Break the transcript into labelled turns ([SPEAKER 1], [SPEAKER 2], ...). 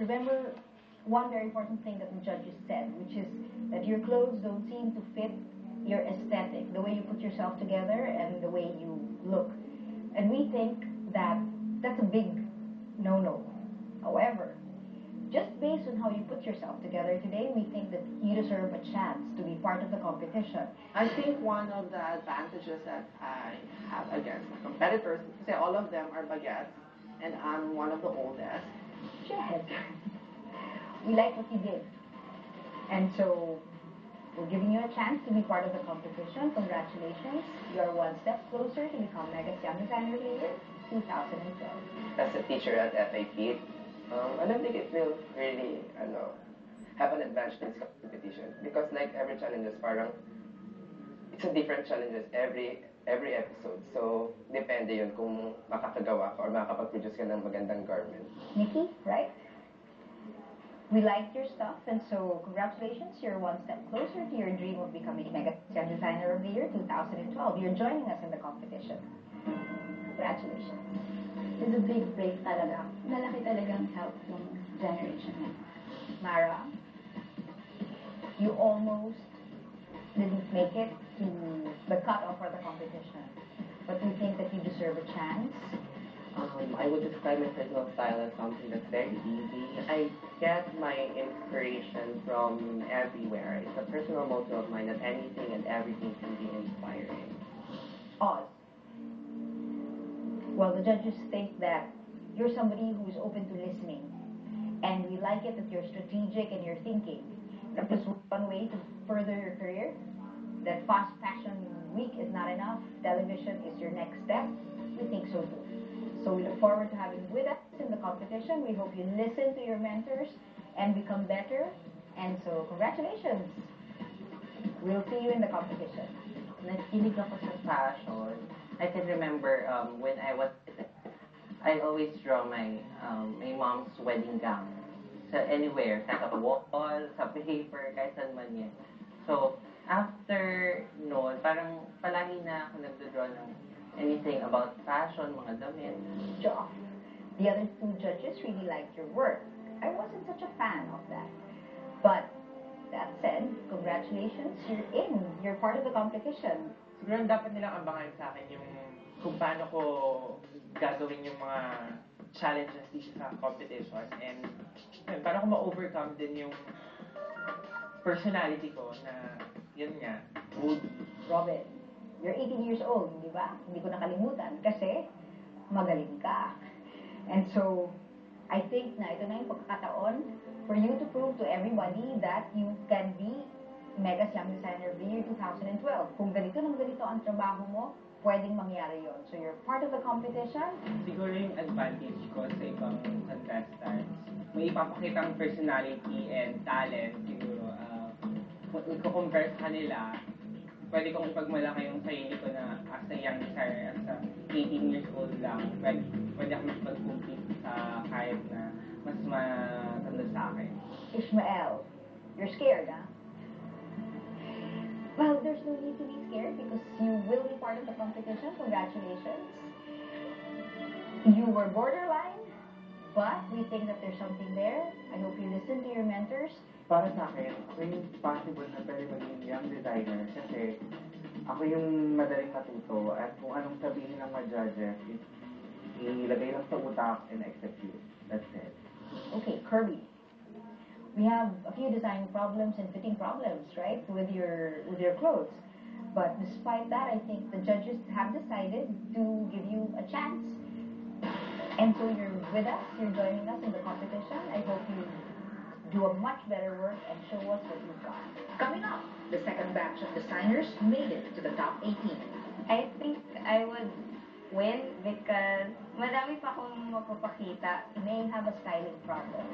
[SPEAKER 1] remember one very important thing that the judges said, which is that your clothes don't seem to fit your aesthetic, the way you put yourself together and the way you look. And we think that that's a big no-no. However, just based on how you put yourself together today, we think that you deserve a chance to be part of the competition.
[SPEAKER 2] I think one of the advantages that I have against my competitors, kasi all of them are bagets, and I'm one of the oldest.
[SPEAKER 1] Yes. We like what you did. And so, we're giving you a chance to be part of the competition. Congratulations. You're one step closer to become Mega's Young Designer of the Year 2012.
[SPEAKER 3] As a teacher at FIP, I don't think it will really have an advantage in this competition because like every challenges, parang it's a different challenges every episode. So, depende yun kung makakagawa ka or makakapag-produce ka ng magandang garment.
[SPEAKER 1] Nikki, right? We liked your stuff, and so congratulations, you're one step closer to your dream of becoming Mega's Young Designer of the Year 2012. You're joining us in the competition. Congratulations.
[SPEAKER 4] It's a big break talaga. Malaki talagang help yung generation na.
[SPEAKER 1] Mara, you almost didn't make it to the cutoff for the competition, but we think that you deserve a chance.
[SPEAKER 5] I would describe my personal style as something that's very easy. I get my inspiration from everywhere. It's a personal motto of mine that anything and everything can be inspiring.
[SPEAKER 1] Oz. Well, the judges think that you're somebody who's open to listening. And we like it that you're strategic and you're thinking. That this is one way to further your career. That fast fashion week is not enough. Television is your next step. We think so too. So we look forward to having you with us in the competition. We hope you listen to your mentors and become better. And so, congratulations. We'll see you in the competition.
[SPEAKER 5] Nakikinig ako sa fashion. I can remember when I was, I always draw my mom's wedding gown. So anywhere, sa wall, sa paper, kahit saan man yan. So after noon, parang palagi na ako nagdodraw ng anything about fashion, mga damit.
[SPEAKER 1] Job. The other two judges really liked your work. I wasn't such a fan of that. But that said, congratulations, you're in. You're part of the competition.
[SPEAKER 6] Siguro dapat nilang abangan sa akin yung kung paano ko gagawin yung mga challenges dito sa competition and paano ko ma-overcome din yung personality ko na yun nga, moody.
[SPEAKER 1] Robin, you're 18 years old, di ba? Hindi ko nakalimutan kasi magaling ka. And so, I think na ito na yung pagkakataon for you to prove to everybody that you can be Mega's Young Designer of the Year 2012. Kung ganito ng ganito ang trabaho mo, pwedeng mangyari yon. So you're part of the competition.
[SPEAKER 7] Siguro yung advantage ko sa ibang contestants, may ipapakitang personality and talent siguro. Kung i-compare sa kanila, pwede kong ipagmalaki yung sarili ko na as a young designer, as a 18 years old lang, pwede ako makipag-compete sa kahit na mas matanda sa akin.
[SPEAKER 1] Ishmael, you're scared, huh? Well, there's no need to be scared because you will be part of the competition. Congratulations. You were borderline, but we think that there's something there. I hope you listen to your mentors.
[SPEAKER 8] Para sa akin, ako yung possible na pwede maging young designer kasi ako yung madaling matuto at kung anong sabihin ng mga judges, ilagay lang sa utak and execute. That's it.
[SPEAKER 1] Okay, Kirby. We have a few design problems and fitting problems, right, with your clothes. But despite that, I think the judges have decided to give you a chance. And so you're with us, you're joining us in the competition. I hope you do a much better work and show us what you've got.
[SPEAKER 9] Coming up, the second batch of designers made it to the top 18.
[SPEAKER 4] I think I would win because madami pa akong magpapakita.
[SPEAKER 1] You may have a styling problem.